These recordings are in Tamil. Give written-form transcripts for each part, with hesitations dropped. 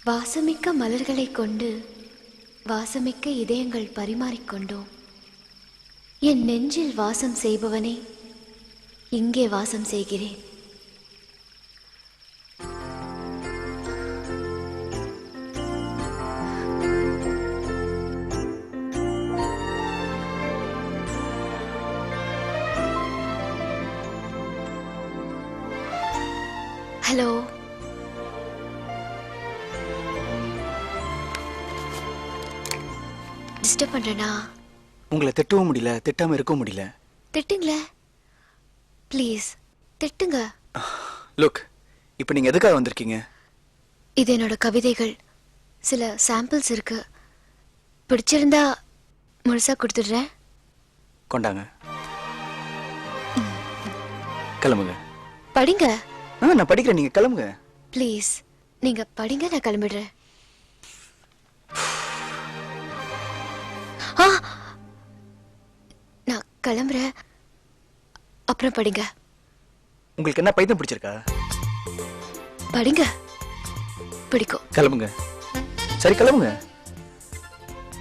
வாசமிக்க மலர்களை கொண்டு வாசமிக்க இதயங்கள் பரிமாறிக்கொண்டோம். என் நெஞ்சில் வாசம் செய்பவனே, இங்கே வாசம் செய்கிறேன். ஹலோ, டிஸ்டர்ப் பண்றேனா? உங்களை திட்டவும் முடியல, திட்டாம இருக்கவும் முடியல. திட்டுங்களே ப்ளீஸ், திட்டுங்க. லுக், இப்போ நீங்க எதுக்காக வந்திருக்கீங்க? இது என்னோட கவிதைகள், சில சாம்பிள்ஸ் இருக்கு. பிடிச்சிருந்தா முழுசா கொடுத்துடுறேன். கொண்டாங்க, கிளம்புங்க. படிங்க. நான் படிக்கிறேன், நீங்க கிளம்புங்க. ப்ளீஸ், நீங்க படிங்க, நான் கிளம்பிடுறேன். நான் கிளம்புறேன், அப்புறம் படிங்க. உங்களுக்கு என்ன பைத்தியம் பிடிச்சிருக்கா? படிங்க, பிடிக்கும். கிளம்புங்க. சரி கிளம்புங்க.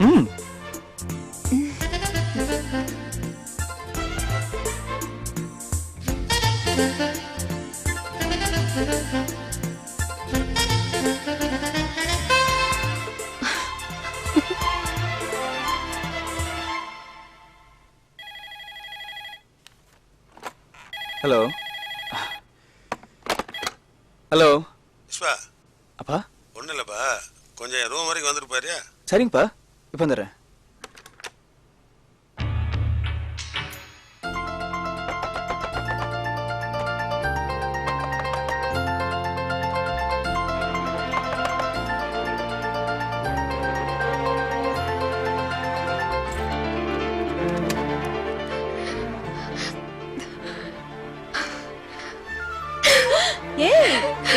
ம். Hello hello. விஸ்வா, அப்பா. ஒன்றும் இல்லைப்பா, கொஞ்சம் ரூம் வரைக்கும் வந்துட்டு போறியா? சரிங்கப்பா, இப்போ வந்துடுறேன்.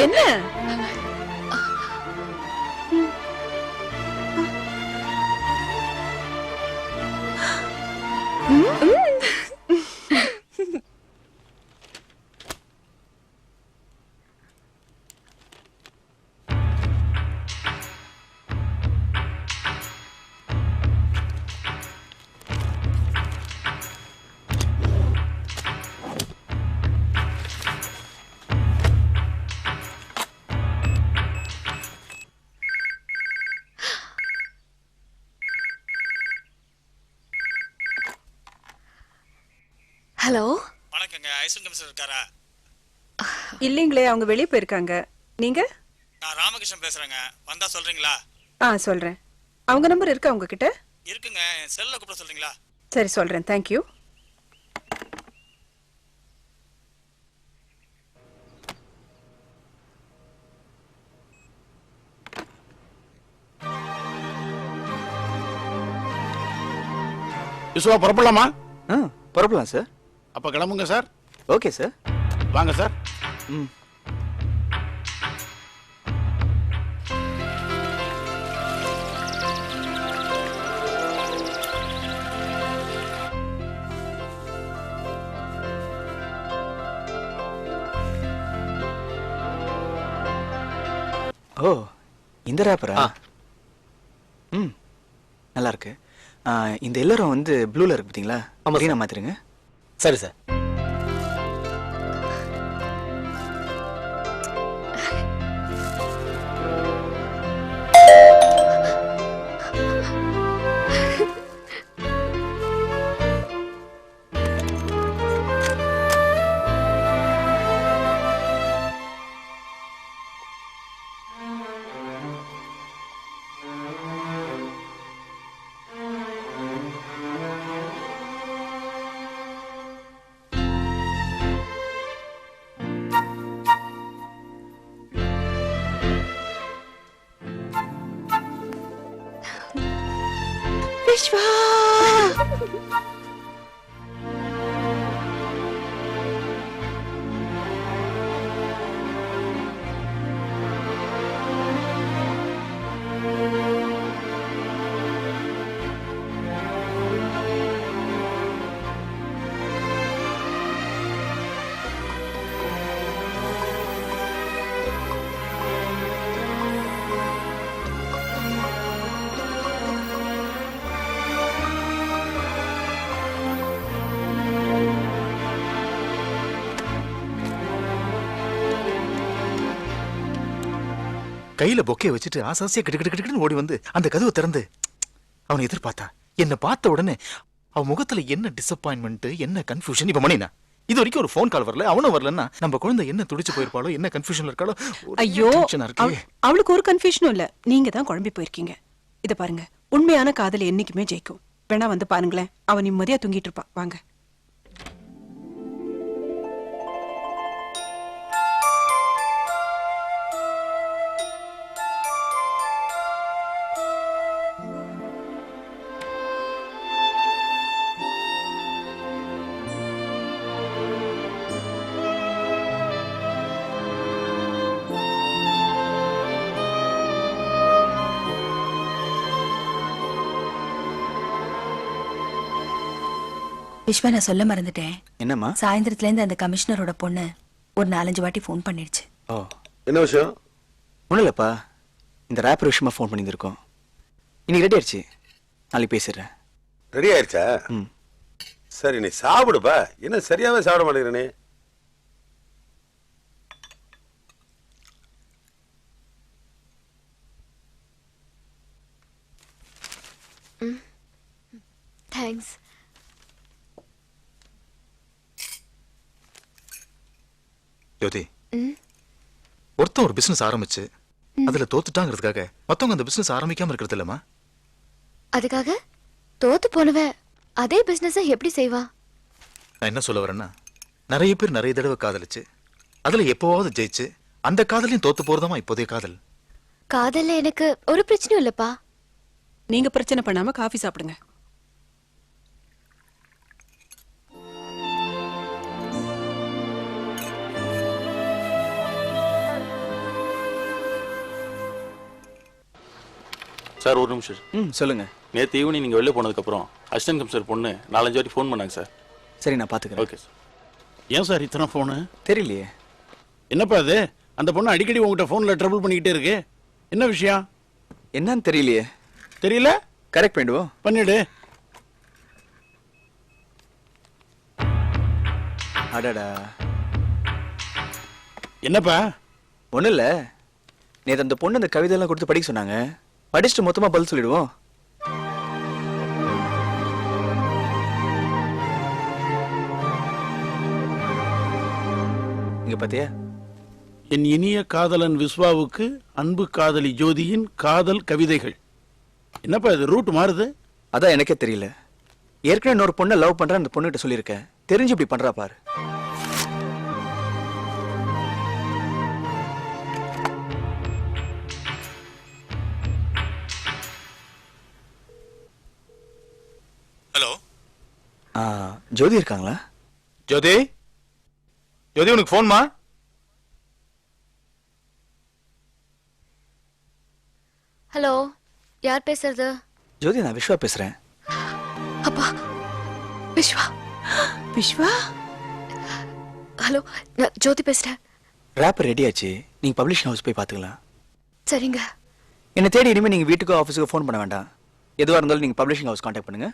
என்ன? ஹலோ. வணக்கங்க, ஐசன் கமிஷனர் இருக்காரா? இல்லீங்களே, அவங்க வெளியே போயிருக்காங்க. நீங்க? நான் ராமகிருஷ்ணன் பேசுறேங்க, வந்தா சொல்றீங்களா? சொல்றேன். அவங்க நம்பர் இருக்கா உங்ககிட்ட? இருக்குங்க, என் செல்ல கூப்பிட சொல்றீங்களா? சரி சொல்றேன், தேங்க்யூ. விஸ்வா, புறப்படலாமா? புறப்படலாம் சார். அப்ப கிளம்புங்க சார். Okay sir. வாங்க சார். ம். ஓ, இந்த ரேப்பரா? ம், நல்லா இருக்கு. இந்த எல்லாரும் வந்து ப்ளூல இருக்கு பார்த்தீங்களா? கிரீனா மாத்திருங்க. சரி சார். விஸ்வா! கையில பொக்கைய வச்சுட்டு ஆசாசியா கிட்டு ஓடி வந்து அந்த கதவை திறந்து அவனை எதிர்பார்த்தா. என்ன பார்த்த உடனே அவன் முகத்துல என்ன டிசப்பாயின்மெண்ட், என்ன கன்ஃபியூஷன். இப்ப மணினா இது வரைக்கும் ஒரு ஃபோன் கால் வரல, அவனும் வரலன்னா நம்ம குழந்தை என்ன துடிச்சு போயிருப்பாளோ, என்ன கன்ஃபியூஷன்ல இருக்காளோ. ஐயோ, அவளுக்கு ஒரு கன்ஃபியூஷனும் இல்ல, நீங்க தான் குழம்பி போயிருக்கீங்க. இத பாருங்க, உண்மையான காதல் என்னைக்குமே ஜெயிக்கும். வேணா வந்து பாருங்களேன், அவன் நிம்மதியா தூங்கிட்டு இருப்பான். வாங்க. விஸ்வா, நான் சொல்ல மறந்துட்டேன். என்னம்மா? சாயந்தரத்துல இருந்து அந்த கமிஷனரோட பொண்ணு ஒரு 4-5 வாட்டி ஃபோன் பண்ணிடுச்சு. ஓ, என்ன விஷயம்? ஒன்றும் இல்லைப்பா, இந்த ரேப்பர் விஷயமா ஃபோன் பண்ணியிருக்கோம். இன்னைக்கு ரெடி ஆயிடுச்சு, நாளைக்கு பேசிடுறேன். ரெடி ஆயிடுச்சா? ம். சரி, நீ சாப்பிடுப்பா. என்ன சரியாவே சாப்பிட மாட்டேங்கிற நீ? தேங்க்ஸ். ஜோதி, ம். ஒருத்தன் ஒரு பிசினஸ் ஆரம்பிச்சு அதுல தோத்துட்டாங்கிறதுக்காக மத்தவங்க அந்த பிசினஸ் ஆரம்பிக்காம இருக்கிறது இல்லம்மா. அதுக்காக தோத்து போனவ அதே பிசினஸ எப்படி செய்வா? நான் என்ன சொல்ல வரேன்னா, நிறைய பேர் நிறைய தடவை காதலிச்சு அதுல எப்பவாவது ஜெயிச்சு அந்த காதலையும் தோத்து போறதாமா இப்போதைய காதல். காதல்ல எனக்கு ஒரு பிரச்சனையும் இல்லப்பா. நீங்க பிரச்சனை பண்ணாம காஃபி சாப்பிடுங்க. சார் ஒரு நிமிஷம். ம், சொல்லுங்க. நேற்று ஈவினிங் நீங்கள் வெளில போனதுக்கப்புறம் அசிஸ்டன்ட் கமிஷனர் பொண்ணு 4-5 வாட்டி ஃபோன் பண்ணாங்க சார். சரி, நான் பார்த்துக்கிறேன். Okay sir. ஏன் சார் இத்தனை போனு? தெரியலையே. என்னப்பா அது? அந்த பொண்ணு அடிக்கடி உங்ககிட்ட போன்ல ட்ரபிள் பண்ணிக்கிட்டே இருக்கு. என்ன விஷயம்? என்னன்னு தெரியலையே. தெரியல? கரெக்ட் பண்ணிடுவோம். பண்ணிடு. அடடா, என்னப்பா? ஒன்றும் இல்லை, நேற்று அந்த பொண்ணு அந்த கவிதையெல்லாம் கொடுத்து படிக்க சொன்னாங்க. படிச்சுட்டு மொத்தமாக பதில் சொல்லிடுவோம். இங்க பாத்தியா? என் இனிய காதலன் விஸ்வாவுக்கு அன்பு காதலி ஜோதியின் காதல் கவிதைகள். என்னப்பா இது ரூட் மாறுது? அதான் எனக்கே தெரியல. ஏற்கனவே இன்னொரு பொண்ணை லவ் பண்றேன் அந்த பொண்ணுகிட்ட சொல்லியிருக்கேன். தெரிஞ்சு இப்படி பண்றா பாரு. ஹலோ, ஜோதி இருக்காங்களா? ஜோதி, ஜோதி உனக்கு போன்மா? ஹலோ, யார் பேசுறது? ஜோதி, நான் விஸ்வா பேசுறேன். அப்பா, விஸ்வா. விஸ்வா, ஹலோ, நான் ஜோதி பேசுறேன். ரேப்பர் ரெடி ஆச்சு, நீங்க பப்ளிஷிங் ஹவுஸ் போய் பாத்துக்கலாம். சரிங்க. என்ன தேடி இனிமே நீங்க வீட்டுக்கோ ஆஃபீஸுக்கோ ஃபோன் பண்ண வேண்டாம். எதுவா இருந்தாலும் நீங்க பப்ளிஷிங் ஹவுஸ் கான்டாக்ட் பண்ணுங்க.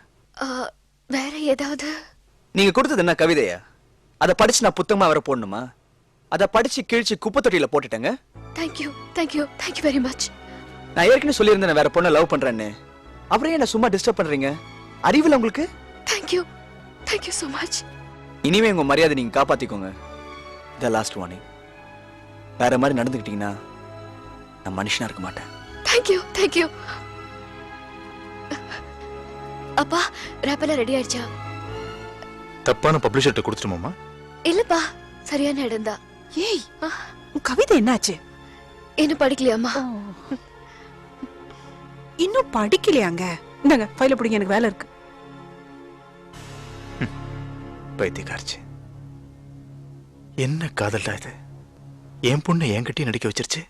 வேற ஏதாவது? நீங்க கொடுத்தது என்ன கவிதையா? அதை படிச்சு நான் புத்தகமா வர போடணுமா? அதை படிச்சு கிழிச்சு குப்பை தொட்டியில போட்டுட்டேங்க. Thank you, thank you, thank you very much. நான் ஏற்கனவே சொல்லியிருந்தேன் வேற பொண்ணை லவ் பண்றேன்னு. அப்புறம் என்ன சும்மா டிஸ்டர்ப் பண்றீங்க? அறிவில்லை உங்களுக்கு? Thank you, thank you so much. இனிமே உங்க மரியாதை நீங்க காப்பாத்திக்கோங்க. The last warning. வேற மாதிரி நடந்துக்கிட்டீங்கன்னா நான் மனுஷனா இருக்க மாட்டேன். Thank you, thank you. அப்பா, ரேப்பெல்லாம் ரெடி ஆயிடுச்சா? தப்பான பப்ளிஷர்ட்ட கொடுத்துட்டோமா? இல்லப்பா, சரியான இடம் தான். ஏய், உன் கவிதை என்னாச்சு? இன்னும் படிக்கலையாம்மா? இன்னும் படிக்கலையாங்க? இந்தாங்க ஃபைல பிடிங்க, எனக்கு வேலை இருக்கு. பைத்தியக்காரச்சு, என்ன காதல்டா இது? என் பொண்ணை என்கிட்டயே நடிக்க வச்சிருச்சு.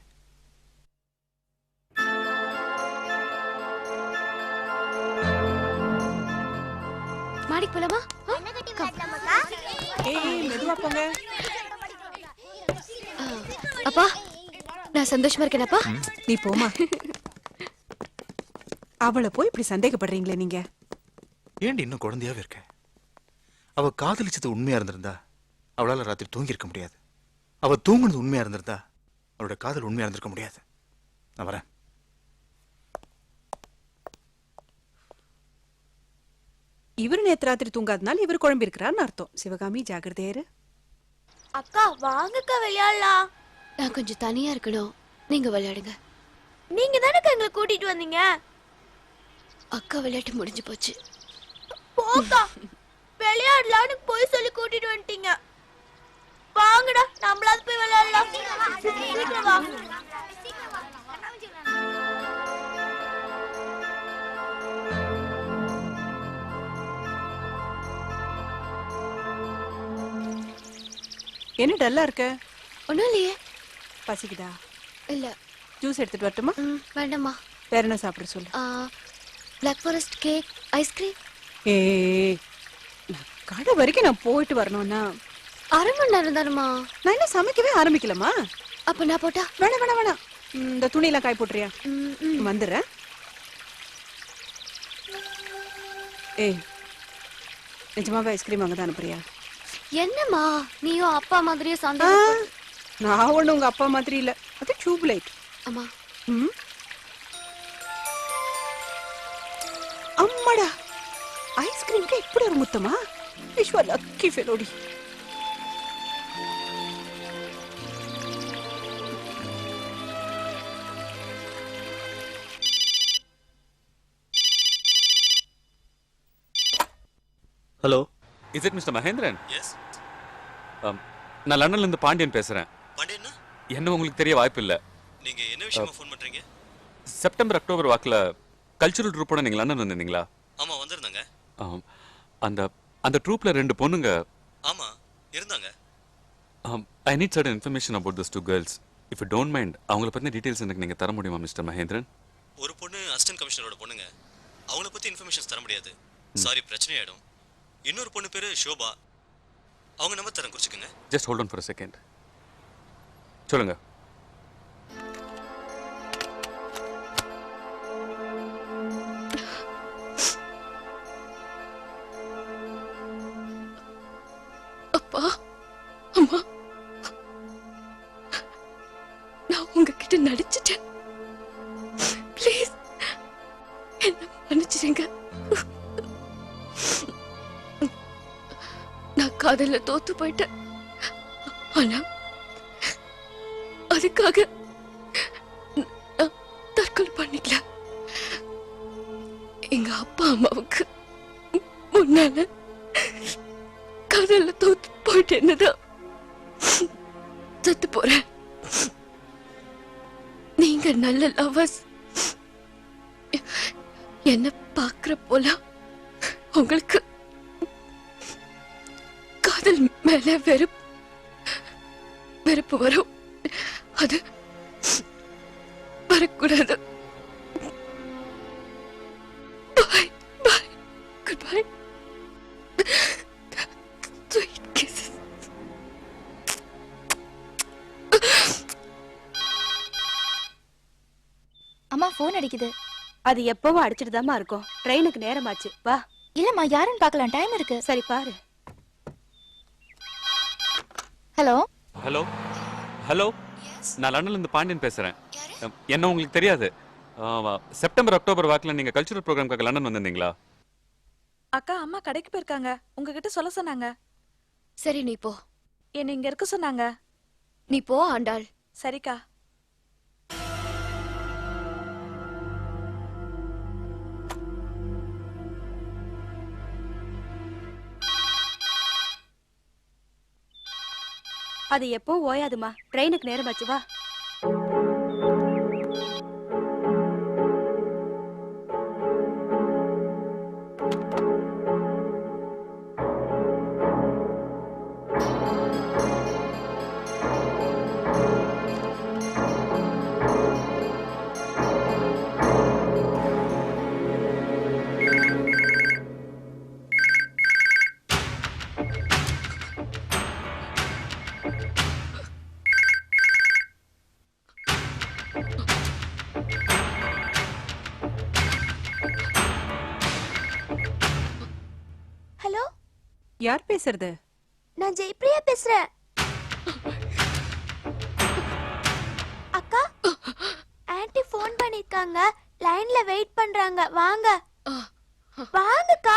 மாடிக்கு போலாமா? ஏய், மெதுவா போங்க. அப்பா, நான் சந்தோஷமா இருக்கேனப்பா. நீ போமா. அவளை போய் இப்படி சந்தேகப்படுறீங்களே நீங்க? ஏண்டி இன்னும் குழந்தையாவே இருக்க? அவ காதலிச்சது உண்மையா இருந்திருந்தா அவளால ராத்திரி தூங்கி இருக்க முடியாது. அவ தூங்குனது உண்மையா இருந்திருந்தா அவளோட காதல் உண்மையா இருந்திருக்க முடியாது. நான் வரேன். இவரு நேத்து ராத்திரி தூங்காதனால இவர் குழம்பி இருக்கிறான்னு அர்த்தம். சிவகாமி ஜாகிரதையாரு. அக்கா வாங்கக்கா விளையாடலாம். நான் கொஞ்சம் தனியா இருக்கணும், நீங்க விளையாடுங்க. நீங்க தானே எங்களை கூட்டிட்டு வந்தீங்க. அக்கா விளையாட்டு முடிஞ்சு போச்சு. போக்கா விளையாடலான்னு போய் சொல்லி கூட்டிட்டு வந்துட்டீங்க. வாங்கடா நம்மளாவது போய் விளையாடலாம். சீக்கிரம் வா. என்ன டல்லா இருக்க? ஒண்ணும் இல்லையே. பசிக்குதா? இல்ல. ஜூஸ் எடுத்துட்டு வரட்டுமா? வேண்டாமா. வேற என்ன சாப்பிட சொல்லு. Black forest cake, ice cream. ஏய், கடை வரைக்கும் நான் போயிட்டு வரணும்னா 1/2 மணி நேரம் தானமா. நான் என்ன சமைக்கவே ஆரம்பிக்கலாமா? அப்ப நான் போட்டா? வேணாம் வேணாம் வேணாம். இந்த துணியெல்லாம் காய போட்டுறியா? வந்துடுறேன். ஏய், நிஜமாவே ஐஸ்கிரீம் அங்கதான் அனுப்புறியா? என்னம்மா நீயும் அப்பா மாதிரியே சண்டை? நான் ஒண்ணு உங்க அப்பா மாதிரி இல்ல, அது டியூப் லைட். அம்மா. அம்மாடா, ஐஸ்கிரீம்க்கு இப்படி ஒரு முத்தமா? விஸ்வா லக்கி ஃபெலோடி. Hello, is it mister Mahendran? Yes. நான் லண்டன்ல இருந்து பாண்டியன் பேசுறேன். பாண்டியன்னா? என்ன உங்களுக்கு தெரிய வாய்ப்பு இல்ல. நீங்க என்ன விஷயமா ஃபோன் பண்றீங்க? செப்டம்பர் அக்டோபர் வாக்குல கல்ச்சுரல் ட்ரூப்போட நீங்க லண்டன் வந்திருந்தீங்களா? ஆமா வந்திருந்தாங்க. அந்த அந்த ட்ரூப்ல 2 பொண்ணுங்க. ஆமா இருந்தாங்க. I need certain information about this 2 girls. If you don't mind அவங்கள பத்தின டீடைல்ஸ் எனக்கு நீங்க தர முடியுமா மிஸ்டர் மகேந்திரன்? ஒரு பொண்ணு அசிஸ்டன்ட் கமிஷனரோட பொண்ணுங்க. அவங்கள பத்தி இன்ஃபர்மேஷன்ஸ் தர முடியாது. சாரி, பிரச்சனை ஆயிடும். இன்னொரு பொண்ணு பேரு ஷோபா. அவங்க நம்பர் தரேன், குறிச்சுக்கங்க. Just hold on for a second. சொல்லுங்க. அப்பா, அம்மா, நான் உங்ககிட்ட நடிச்சிட்டேன். ப்ளீஸ் என்ன மன்னிச்சிடுங்க. நான் காதல்ல தோத்து போயிட்டேன். ஆனா அதுக்காக நான் தற்கொலை பண்ணிக்கல. எங்க அப்பா அம்மாவுக்கு முன்னால காதல்ல தோத்து போயிட்டு என்னதான் செத்து போறேன். நீங்க நல்ல லவர்ஸ். என்ன பாக்குற போல உங்களுக்கு காதல் மேல வெறுப்பு வரும். அது வரக்கூடாது. பாய் பாய், குட் பை. Sweet kisses. அம்மா ஃபோன் அடிக்குது. அது எப்பவும் அடிச்சிட்டு இருக்கும். ட்ரெயினுக்கு நேரமாச்சு, வா. இல்லம்மா, யாருன்னு பார்க்கலாம், டைம் இருக்கு. சரி பாரு. ஹலோ ஹலோ ஹலோ, நான் லண்டன்ல இருந்து பாண்டியன் பேசுறேன். என்ன உங்களுக்கு தெரியாது? செப்டம்பர் அக்டோபர் வாக்குல நீங்க கல்ச்சுரல் ப்ரோக்ராம்காக லண்டன் வந்திருந்தீங்களா? அக்கா, அம்மா கடைக்கு போயிருக்காங்க, உங்ககிட்ட சொல்ல சொன்னாங்க. சரி நீ போ. என்ன இங்க இருக்க சொன்னாங்க. நீ போ ஆண்டாள். சரிக்கா. அது எப்போ ஓயாதுமா, ட்ரெயினுக்கு நேரமாச்சு, வா. ஹலோ, யார் பேசுறது? நான் ஜெயப்பிரியா பேசுறேன். அக்கா, ஆன்ட்டி லைன்ல வெயிட் பண்றாங்க. வாங்க வாங்கக்கா.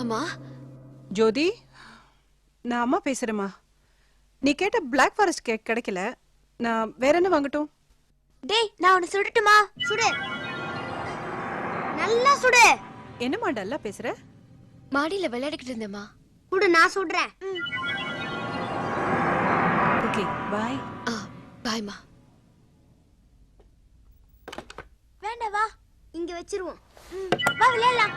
அம்மா ஜோதி, நான் அம்மா பேசுறேம்மா. நீ கேட்ட பிளாக் ஃபாரஸ்ட் கேக் கிடைக்கல. நான் வேற என்ன வாங்கட்டும்? டேய், நான் உன்னை சுடட்டுமா? சுடு, நல்லா சுடு. என்னம்மா டல்லா பேசுற? மாடியில விளையாடிக்கிட்டு இருந்தேம்மா. குடு, நான் சுடுறேன். ஓகே, பாய். பாய்மா. வேண்டாம், வா இங்க வச்சிருவோம். வா விளையாடலாம்.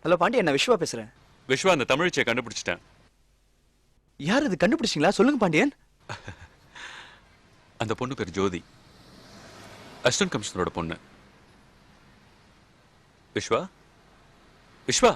ஹலோ பாண்டியன், நான் விஸ்வா பேசுறேன். விஸ்வா, அந்த தமிழ்ச்சியை கண்டுபிடிச்சிட்டேன். யார் அது? கண்டுபிடிச்சிங்களா? சொல்லுங்க பாண்டியன். அந்த பொண்ணு பேர் ஜோதி, அசிஸ்டன்ட் கமிஷனரோட பொண்ணு. விஸ்வா, விஸ்வா.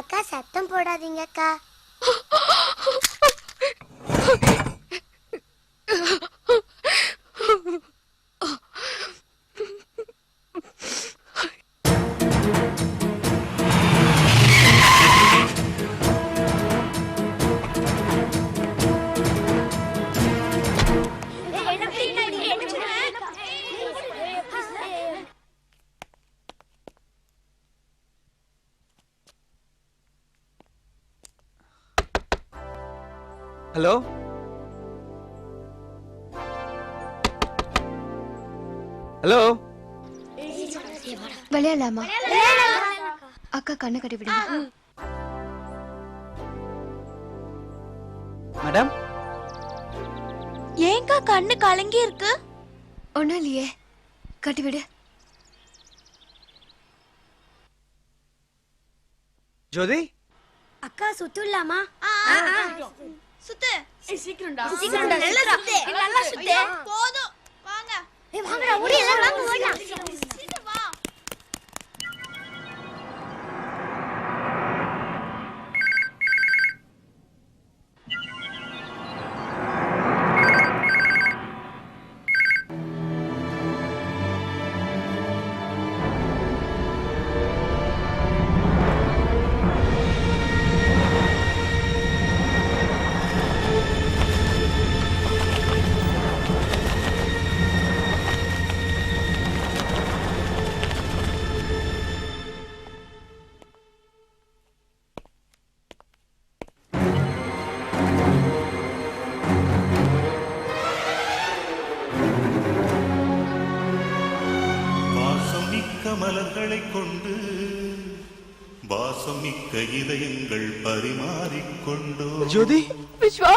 அக்கா, சத்தம் போடாதீங்க அக்கா. Hello, hello. விளையாடலாமா? அக்கா கண்ணை கட்டி விடுங்க. மேடம், ஏங்கா கண்ணு கலங்கி இருக்கு? ஒண்ணும் இல்லையே, கட்டி விடு. ஜோதி. அக்கா சுத்துலாமா? சுத்து. சீக்கிரம்டா. சீக்கிரம்டா. நல்லா சுத்து. போதும். வாங்க. வாங்கடா, ஓடி எல்லாம் வாங்க ஓடலாம். சீக்கிரம் வா. மலர்களை கொண்டு வாசம் மிக்க இதயங்கள் பரிமாறிக்கொண்டோ. ஜோதி. Vishwa,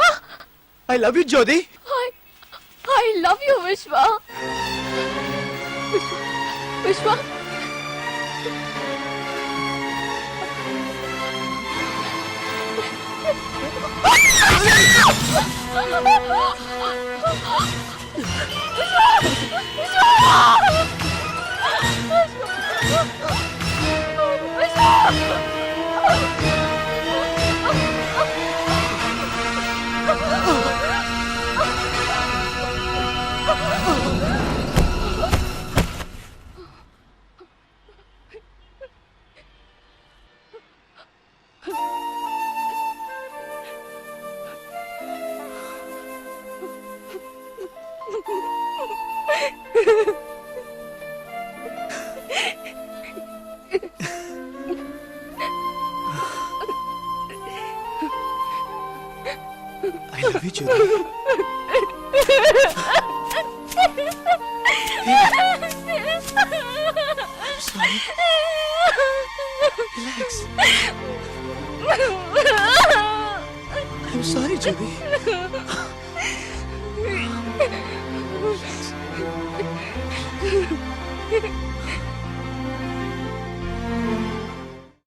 I love you, Jothi. I love you, Vishwa. Vishwa. love you, Jyoti. I'm sorry. Relax. I'm sorry, Jyoti. Relax.